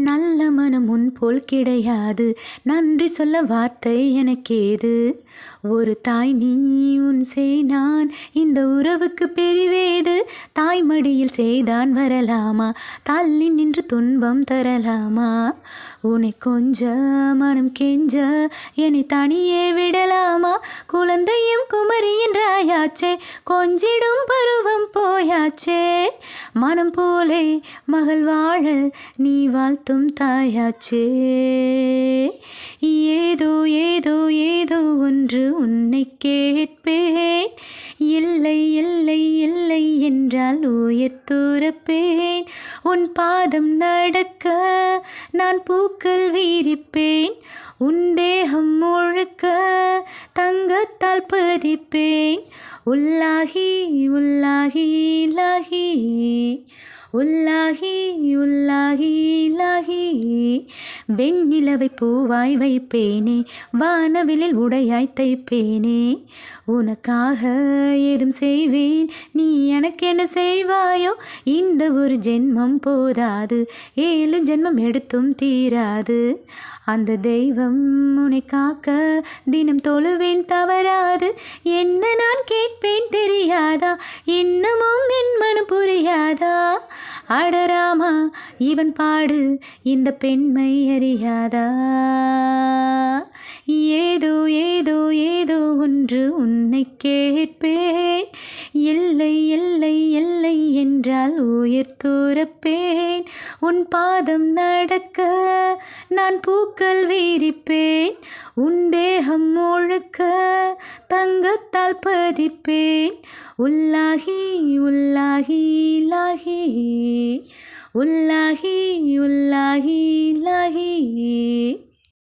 நல்ல மனம் உன் போல் கிடையாது, நன்றி சொல்ல வார்த்தை எனக்கேது. ஒரு தாய் நீ உன் செய் நான், இந்த உறவுக்கு பிரிவேது. தாய்மடியில் செய்தான் வரலாமா, தள்ளி நின்று துன்பம் தரலாமா? உன்னை கொஞ்ச மனம் கெஞ்ச என்னை தனியே விடலாமா? குழந்தையும் குமரி என்றாயாச்சே, கொஞ்சிடும் பருவம் போயாச்சே. மனம் போலே மகள் வாழ நீ வாழ்த்தும் தாயாச்சே. ஏதோ ஏதோ ஏதோ ஒன்று உன்னை கேட்பேன், இல்லை இல்லை இல்லை என்றால் உயிர் துறப்பேன். உன் பாதம் நடக்க நான் பூக்கள் வீரிப்பேன், உன் தேகம் முழுக்க தங்கத்தால் பதிப்பேன். உல்லாகி உல்லாகி லாகி, உல்லாகி உல்லாகி லாகி. வெண்ணிலவை பூவாய் வைப்பேனே, வானவிலில் உடையாய் தைப்பேனே. உனக்காக ஏதும் செய்வேன், நீ எனக்கு என்ன செய்வாயோ? இந்த ஒரு ஜென்மம் போதாது, 7 ஜென்மம் எடுத்தும் தீராது. அந்த தெய்வம் உன்னை காக்க தினம் தொழுவேன் தவறாது. என்ன நான் கேட்பேன் தெரியாதா, இன்னமும் என் மனம் புரியாதா? அடராமா இவன் பாடு இந்த பெண்மை அறியாதா? ஏதோ ஏதோ ஏதோ ஒன்று உன்னை கேட்பேன், இல்லை இல்லை இல்லை என்றால் உயிர் துறப்பேன். உன் பாதம் நடக்க நான் பூக்கள் வீரிப்பேன், உன் தேகம் முழுக்க தங்கத்தால் பதிப்பேன். உல்லாகி உல்லாகி லாகி, உல்லாகி உல்லாகி லாகி.